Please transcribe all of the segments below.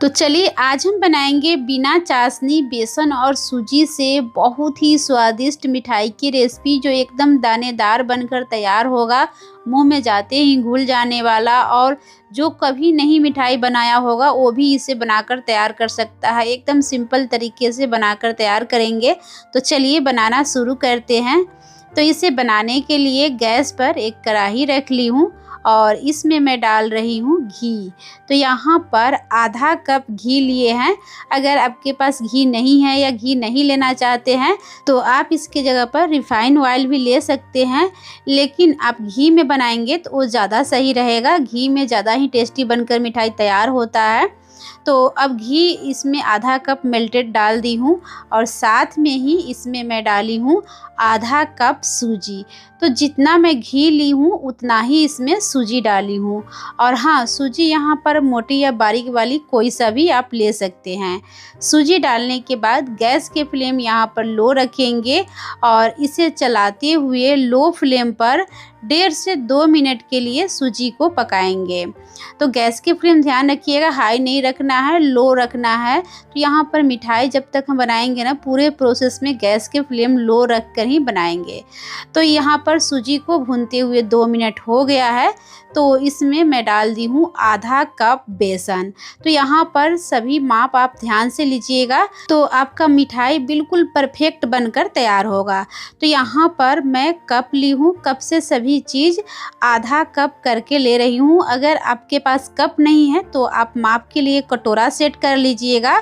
तो चलिए आज हम बनाएंगे बिना चाशनी बेसन और सूजी से बहुत ही स्वादिष्ट मिठाई की रेसिपी, जो एकदम दानेदार बनकर तैयार होगा, मुंह में जाते ही घुल जाने वाला। और जो कभी नहीं मिठाई बनाया होगा वो भी इसे बनाकर तैयार कर सकता है। एकदम सिंपल तरीके से बनाकर तैयार करेंगे। तो चलिए बनाना शुरू करते हैं। तो इसे बनाने के लिए गैस पर एक कढ़ाई रख ली हूँ और इसमें मैं डाल रही हूँ घी। तो यहाँ पर आधा कप घी लिए हैं। अगर आपके पास घी नहीं है या घी नहीं लेना चाहते हैं तो आप इसके जगह पर रिफाइंड ऑयल भी ले सकते हैं, लेकिन आप घी में बनाएंगे तो वो ज़्यादा सही रहेगा। घी में ज़्यादा ही टेस्टी बनकर मिठाई तैयार होता है। तो अब घी इसमें आधा कप मेल्टेड डाल दी हूँ और साथ में ही इसमें मैं डाली हूँ आधा कप सूजी। तो जितना मैं घी ली हूँ उतना ही इसमें सूजी डाली हूँ। और हाँ, सूजी यहाँ पर मोटी या बारीक वाली कोई सा भी आप ले सकते हैं। सूजी डालने के बाद गैस के फ्लेम यहाँ पर लो रखेंगे और इसे चलाते हुए लो फ्लेम पर 1.5 से 2 मिनट के लिए सूजी को पकाएंगे। तो गैस के फ्लेम ध्यान रखिएगा, हाई नहीं रखना है, लो रखना है। तो यहाँ पर मिठाई जब तक हम बनाएंगे ना, पूरे प्रोसेस में गैस के फ्लेम लो रख कर ही बनाएंगे। तो यहाँ पर सूजी को भूनते हुए 2 मिनट हो गया है। तो इसमें मैं डाल दी हूँ आधा कप बेसन। तो यहाँ पर सभी माप आप ध्यान से लीजिएगा, तो आपका मिठाई बिल्कुल परफेक्ट बनकर तैयार होगा। तो यहाँ पर मैं कप ली हूँ, कप से सभी चीज़ आधा कप करके ले रही हूँ। अगर आपके पास कप नहीं है तो आप माप के लिए कटोरा सेट कर लीजिएगा,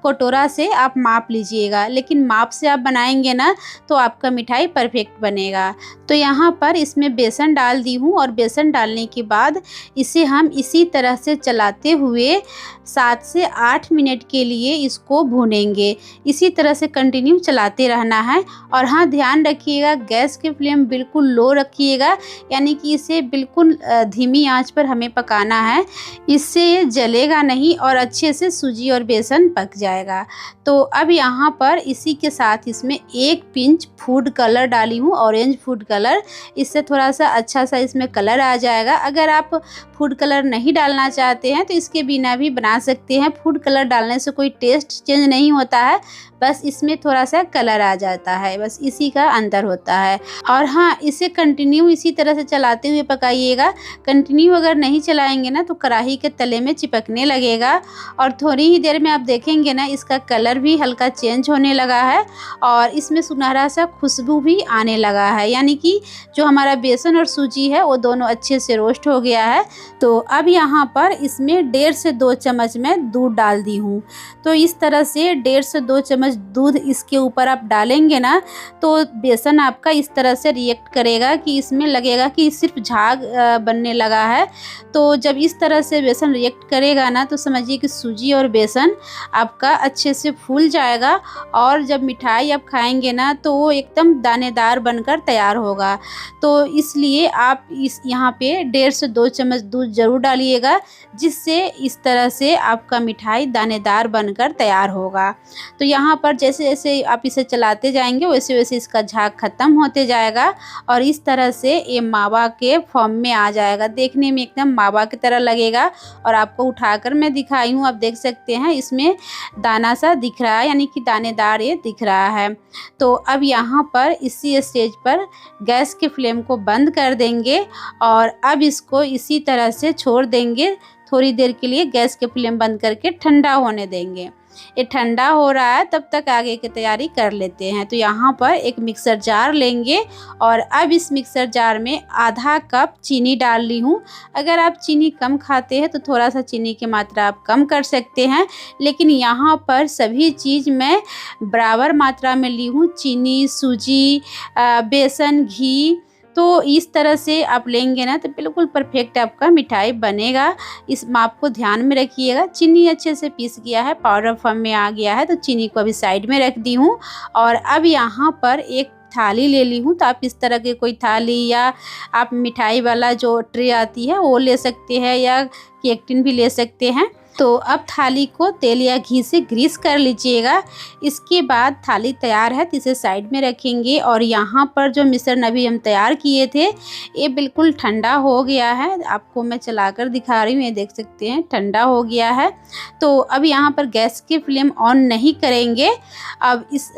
कटोरा से आप माप लीजिएगा। लेकिन माप से आप बनाएंगे ना तो आपका मिठाई परफेक्ट बनेगा। तो यहाँ पर इसमें बेसन डाल दी हूँ और बेसन डालने के बाद इसे हम इसी तरह से चलाते हुए 7 से 8 मिनट के लिए इसको भूनेंगे। इसी तरह से कंटिन्यू चलाते रहना है। और हाँ, ध्यान रखिएगा गैस की फ्लेम बिल्कुल लो रखिएगा, यानी कि इसे बिल्कुल धीमी आंच पर हमें पकाना है। इससे जलेगा नहीं और अच्छे से सूजी और बेसन पक जाएगा। तो अब यहाँ पर इसी के साथ इसमें 1 पिंच फूड कलर डाली हूँ, ऑरेंज फूड कलर। इससे थोड़ा सा अच्छा सा इसमें कलर आ जाएगा। अगर आप फूड कलर नहीं डालना चाहते हैं तो इसके बिना भी बना सकते हैं। फूड कलर डालने से कोई टेस्ट चेंज नहीं होता है, बस इसमें थोड़ा सा कलर आ जाता है, बस इसी का अंतर होता है। और हाँ, इसे कंटिन्यू इसी तरह से चलाते हुए पकाइएगा। कंटिन्यू अगर नहीं चलाएंगे ना तो कढ़ाई के तले में चिपकने लगेगा और थोड़ी ही देर में आप देखेंगे ना इसका कलर भी हल्का चेंज होने लगा है और इसमें सुनहरा सा खुशबू भी आने लगा है, यानी कि जो हमारा बेसन और सूजी है वो दोनों अच्छे से रोस्ट हो गया है। तो अब यहाँ पर इसमें 1.5 से 2 चम्मच में दूध डाल दी हूँ। तो इस तरह से 1.5 से 2 चम्मच दूध इसके ऊपर आप डालेंगे ना तो बेसन आपका इस तरह से रिएक्ट करेगा कि इसमें लगेगा कि सिर्फ झाग बनने लगा है। तो जब इस तरह से बेसन रिएक्ट करेगा ना तो समझिए कि सूजी और बेसन आपका अच्छे से फूल जाएगा और जब मिठाई आप खाएंगे ना तो वो एकदम दानेदार बनकर तैयार होगा। तो इसलिए आप यहाँ पे 1.5 से 2 चम्मच दूध ज़रूर डालिएगा, जिससे इस तरह से आपका मिठाई दानेदार बनकर तैयार होगा। तो यहाँ पर जैसे जैसे आप इसे चलाते जाएंगे वैसे वैसे इसका झाग ख़त्म होते जाएगा और इस तरह से ये मावा के फॉर्म में आ जाएगा। देखने में एकदम मावा की तरह लगेगा। और आपको उठाकर मैं दिखाई हूँ, आप देख सकते हैं इसमें दाना सा दिख रहा है, यानी कि दानेदार ये दिख रहा है। तो अब यहाँ पर इसी स्टेज पर गैस के फ्लेम को बंद कर देंगे और अब इसको इसी तरह से छोड़ देंगे। थोड़ी देर के लिए गैस के फ्लेम बंद करके ठंडा होने देंगे। ये ठंडा हो रहा है तब तक आगे की तैयारी कर लेते हैं। तो यहाँ पर एक मिक्सर जार लेंगे और अब इस मिक्सर जार में आधा कप चीनी डाल ली हूँ। अगर आप चीनी कम खाते हैं तो थोड़ा सा चीनी की मात्रा आप कम कर सकते हैं, लेकिन यहाँ पर सभी चीज़ मैं बराबर मात्रा में ली हूँ। चीनी, सूजी, बेसन, घी। तो इस तरह से आप लेंगे ना तो बिल्कुल परफेक्ट आपका मिठाई बनेगा। इस माप को ध्यान में रखिएगा। चीनी अच्छे से पीस गया है, पाउडर फॉर्म में आ गया है, तो चीनी को अभी साइड में रख दी हूँ। और अब यहाँ पर एक थाली ले ली हूँ। तो आप इस तरह के कोई थाली या आप मिठाई वाला जो ट्रे आती है वो ले सकते हैं या केक टिन भी ले सकते हैं। तो अब थाली को तेल या घी से ग्रीस कर लीजिएगा। इसके बाद थाली तैयार है तो इसे साइड में रखेंगे और यहाँ पर जो मिश्रण अभी हम तैयार किए थे ये बिल्कुल ठंडा हो गया है। आपको मैं चलाकर दिखा रही हूँ, ये देख सकते हैं ठंडा हो गया है। तो अब यहाँ पर गैस की फ्लेम ऑन नहीं करेंगे। अब इस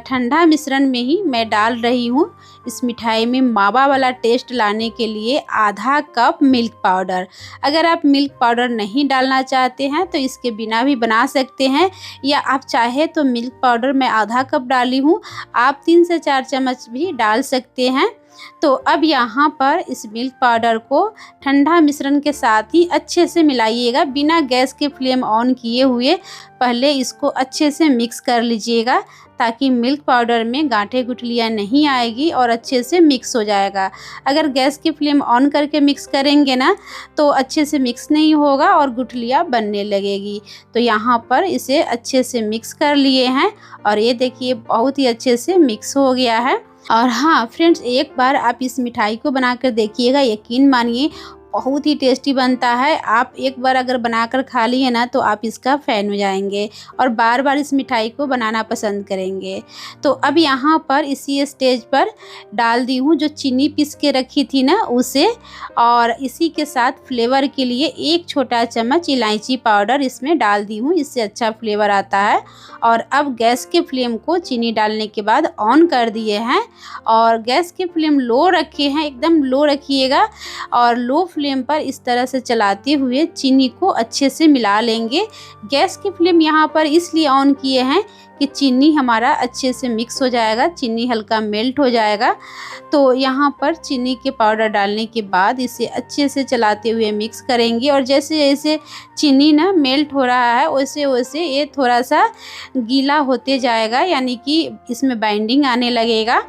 ठंडा मिश्रण में ही मैं डाल रही हूँ इस मिठाई में मावा वाला टेस्ट लाने के लिए आधा कप मिल्क पाउडर। अगर आप मिल्क पाउडर नहीं डालना चाहते हैं तो इसके बिना भी बना सकते हैं, या आप चाहे तो मिल्क पाउडर मैं आधा कप डाली हूँ, आप 3 से 4 चम्मच भी डाल सकते हैं। तो अब यहाँ पर इस मिल्क पाउडर को ठंडा मिश्रण के साथ ही अच्छे से मिलाइएगा। बिना गैस के फ्लेम ऑन किए हुए पहले इसको अच्छे से मिक्स कर लीजिएगा ताकि मिल्क पाउडर में गांठें गुठलियाँ नहीं आएगी और अच्छे से मिक्स हो जाएगा। अगर गैस की फ्लेम ऑन करके मिक्स करेंगे ना तो अच्छे से मिक्स नहीं होगा और गुठलियाँ बनने लगेगी। तो यहाँ पर इसे अच्छे से मिक्स कर लिए हैं और ये देखिए बहुत ही अच्छे से मिक्स हो गया है। और हाँ फ्रेंड्स, एक बार आप इस मिठाई को बनाकर देखिएगा, यकीन मानिए बहुत ही टेस्टी बनता है। आप एक बार अगर बनाकर खा लिए ना तो आप इसका फ़ैन हो जाएंगे और बार बार इस मिठाई को बनाना पसंद करेंगे। तो अब यहाँ पर इसी स्टेज पर डाल दी हूँ जो चीनी पीस के रखी थी ना उसे, और इसी के साथ फ्लेवर के लिए 1 छोटा चम्मच इलायची पाउडर इसमें डाल दी हूँ, इससे अच्छा फ्लेवर आता है। और अब गैस के फ्लेम को चीनी डालने के बाद ऑन कर दिए हैं और गैस की फ्लेम लो रखे हैं, एकदम लो रखिएगा और लो फ्लेम पर इस तरह से चलाते हुए चीनी को अच्छे से मिला लेंगे। गैस की फ्लेम यहाँ पर इसलिए ऑन किए हैं कि चीनी हमारा अच्छे से मिक्स हो जाएगा, चीनी हल्का मेल्ट हो जाएगा। तो यहाँ पर चीनी के पाउडर डालने के बाद इसे अच्छे से चलाते हुए मिक्स करेंगे और जैसे जैसे चीनी ना मेल्ट हो रहा है वैसे वैसे ये थोड़ा सा गीला होते जाएगा, यानी कि इसमें बाइंडिंग आने लगेगा।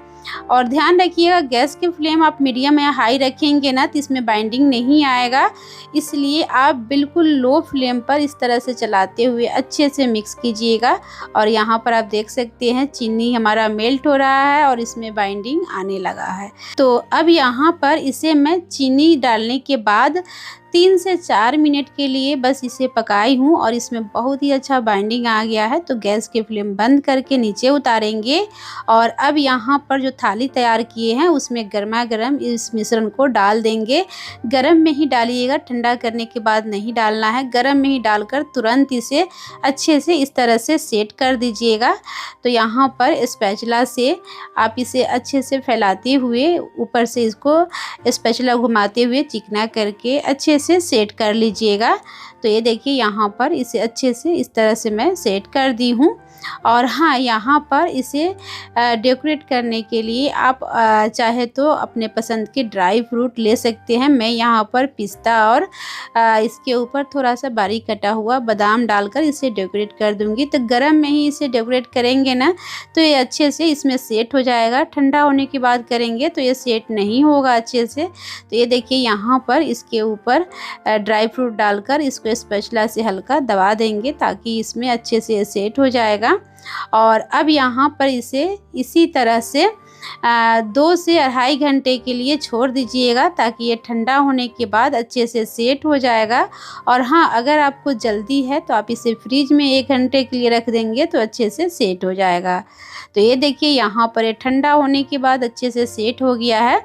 और ध्यान रखिएगा गैस की फ्लेम आप मीडियम या हाई रखेंगे ना तो इसमें बाइंडिंग नहीं आएगा, इसलिए आप बिल्कुल लो फ्लेम पर इस तरह से चलाते हुए अच्छे से मिक्स कीजिएगा। और यहाँ पर आप देख सकते हैं चीनी हमारा मेल्ट हो रहा है और इसमें बाइंडिंग आने लगा है। तो अब यहाँ पर इसे मैं चीनी डालने के बाद 3 से 4 मिनट के लिए बस इसे पकाई हूँ और इसमें बहुत ही अच्छा बाइंडिंग आ गया है। तो गैस की फ्लेम बंद करके नीचे उतारेंगे और अब यहाँ पर जो थाली तैयार किए हैं उसमें गर्मा गर्म इस मिश्रण को डाल देंगे। गरम में ही डालिएगा, ठंडा करने के बाद नहीं डालना है। गरम में ही डालकर तुरंत इसे अच्छे से इस तरह से सेट कर दीजिएगा। तो यहाँ पर स्पैचुला से आप इसे अच्छे से फैलाते हुए ऊपर से इसको स्पैचुला घुमाते हुए चिकना करके अच्छे से सेट कर लीजिएगा। तो ये देखिए यहाँ पर इसे अच्छे से इस तरह से मैं सेट कर दी हूँ। और हाँ, यहाँ पर इसे डेकोरेट करने के लिए आप चाहे तो अपने पसंद के ड्राई फ्रूट ले सकते हैं। मैं यहाँ पर पिस्ता और इसके ऊपर थोड़ा सा बारीक कटा हुआ बादाम डालकर इसे डेकोरेट कर दूँगी। तो गरम में ही इसे डेकोरेट करेंगे ना तो ये अच्छे से इसमें सेट हो जाएगा। ठंडा होने के बाद करेंगे तो ये सेट नहीं होगा अच्छे से। तो ये देखिए यहाँ पर इसके ऊपर ड्राई फ्रूट डालकर इसको स्पैचुला से हल्का दबा देंगे ताकि इसमें अच्छे से सेट हो जाएगा। और अब यहाँ पर इसे इसी तरह से 2 से 2.5 घंटे के लिए छोड़ दीजिएगा ताकि ये ठंडा होने के बाद अच्छे से सेट हो जाएगा। और हाँ, अगर आपको जल्दी है तो आप इसे फ्रिज में 1 घंटे के लिए रख देंगे तो अच्छे से सेट हो जाएगा। तो ये देखिए यहाँ पर ये ठंडा होने के बाद अच्छे से सेट हो गया है।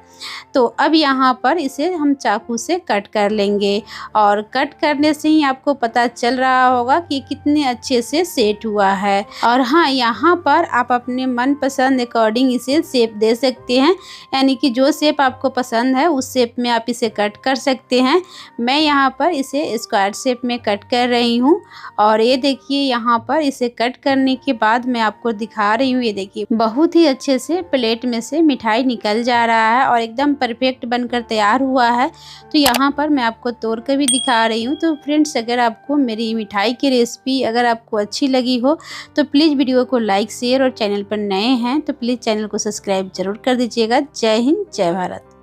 तो अब यहाँ पर इसे हम चाकू से कट कर लेंगे और कट करने से ही आपको पता चल रहा होगा कि कितने अच्छे से सेट हुआ है। और हाँ, यहाँ पर आप अपने मनपसंद अकॉर्डिंग इसे शेप दे सकते हैं, यानी कि जो शेप आपको पसंद है उस शेप में आप इसे कट कर सकते हैं। मैं यहाँ पर इसे स्क्वायर शेप में कट कर रही हूँ। और ये देखिए यहाँ पर इसे कट करने के बाद मैं आपको दिखा रही हूँ। ये देखिए बहुत ही अच्छे से प्लेट में से मिठाई निकल जा रहा है और एकदम परफेक्ट बनकर तैयार हुआ है। तो यहाँ पर मैं आपको तोड़ कर भी दिखा रही हूँ। तो फ्रेंड्स, अगर आपको मेरी मिठाई की रेसिपी अगर आपको अच्छी लगी हो तो प्लीज़ वीडियो को लाइक, शेयर और चैनल पर नए हैं तो प्लीज़ चैनल को सब्सक्राइब जरूर कर दीजिएगा। जय हिंद, जय भारत।